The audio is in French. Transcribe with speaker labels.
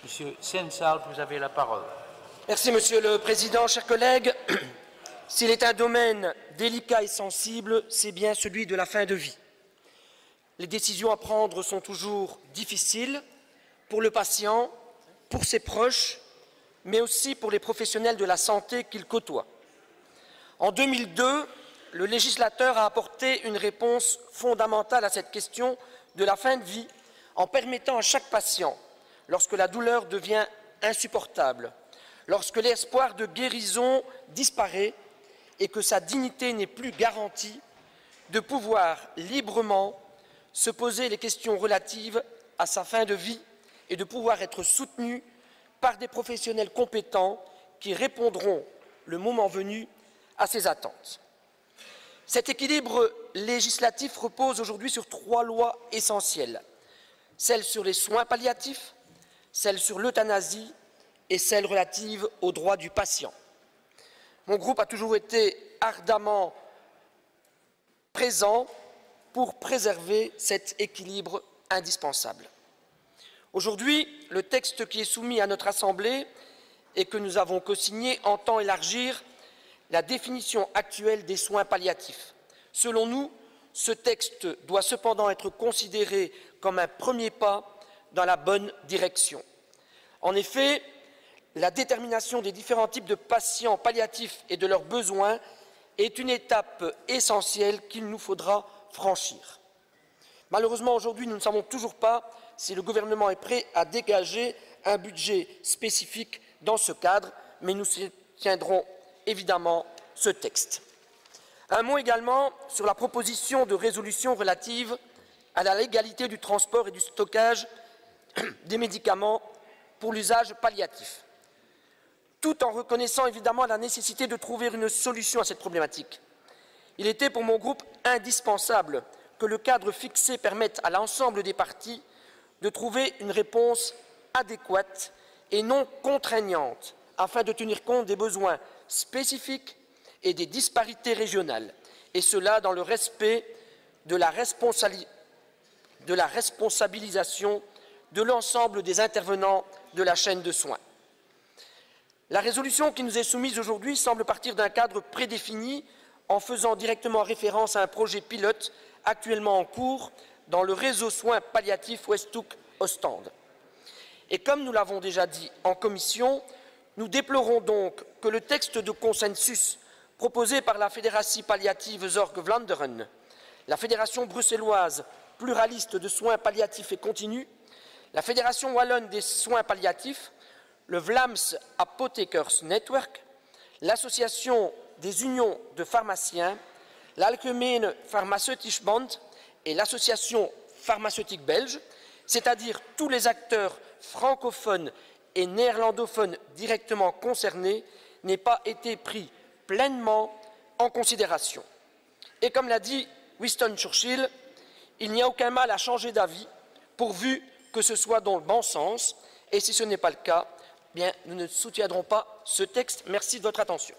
Speaker 1: Monsieur Sensal, vous avez la parole.
Speaker 2: Merci, Monsieur le Président. Chers collègues, s'il est un domaine délicat et sensible, c'est bien celui de la fin de vie. Les décisions à prendre sont toujours difficiles pour le patient, pour ses proches, mais aussi pour les professionnels de la santé qu'il côtoie. En 2002, le législateur a apporté une réponse fondamentale à cette question de la fin de vie en permettant à chaque patient, lorsque la douleur devient insupportable, lorsque l'espoir de guérison disparaît et que sa dignité n'est plus garantie, de pouvoir librement se poser les questions relatives à sa fin de vie et de pouvoir être soutenu par des professionnels compétents qui répondront, le moment venu, à ses attentes. Cet équilibre législatif repose aujourd'hui sur 3 lois essentielles, celle sur les soins palliatifs, celle sur l'euthanasie et celle relative aux droits du patient. Mon groupe a toujours été ardemment présent pour préserver cet équilibre indispensable. Aujourd'hui, le texte qui est soumis à notre Assemblée et que nous avons cosigné entend élargir la définition actuelle des soins palliatifs. Selon nous, ce texte doit cependant être considéré comme un premier pas dans la bonne direction. En effet, la détermination des différents types de patients palliatifs et de leurs besoins est une étape essentielle qu'il nous faudra franchir. Malheureusement, aujourd'hui, nous ne savons toujours pas si le gouvernement est prêt à dégager un budget spécifique dans ce cadre, mais nous soutiendrons évidemment ce texte. Un mot également sur la proposition de résolution relative à la légalité du transport et du stockage des médicaments pour l'usage palliatif, tout en reconnaissant évidemment la nécessité de trouver une solution à cette problématique. Il était pour mon groupe indispensable que le cadre fixé permette à l'ensemble des parties de trouver une réponse adéquate et non contraignante afin de tenir compte des besoins spécifiques et des disparités régionales, et cela dans le respect de la responsabilisation de l'ensemble des intervenants de la chaîne de soins. La résolution qui nous est soumise aujourd'hui semble partir d'un cadre prédéfini en faisant directement référence à un projet pilote actuellement en cours dans le réseau soins palliatifs Westhoek-Ostende. Et comme nous l'avons déjà dit en commission, nous déplorons donc que le texte de consensus proposé par la Fédératie palliative Zorg-Vlaanderen, la Fédération bruxelloise pluraliste de soins palliatifs et continus, la Fédération wallonne des soins palliatifs, le Vlaams Apothekers Network, l'Association des unions de pharmaciens, l'Algemene Pharmaceutisch Bond et l'Association pharmaceutique belge, c'est-à-dire tous les acteurs francophones et néerlandophones directement concernés, n'aient pas été pris pleinement en considération. Et comme l'a dit Winston Churchill, il n'y a aucun mal à changer d'avis pourvu que ce soit dans le bon sens, et si ce n'est pas le cas, bien, nous ne soutiendrons pas ce texte. Merci de votre attention.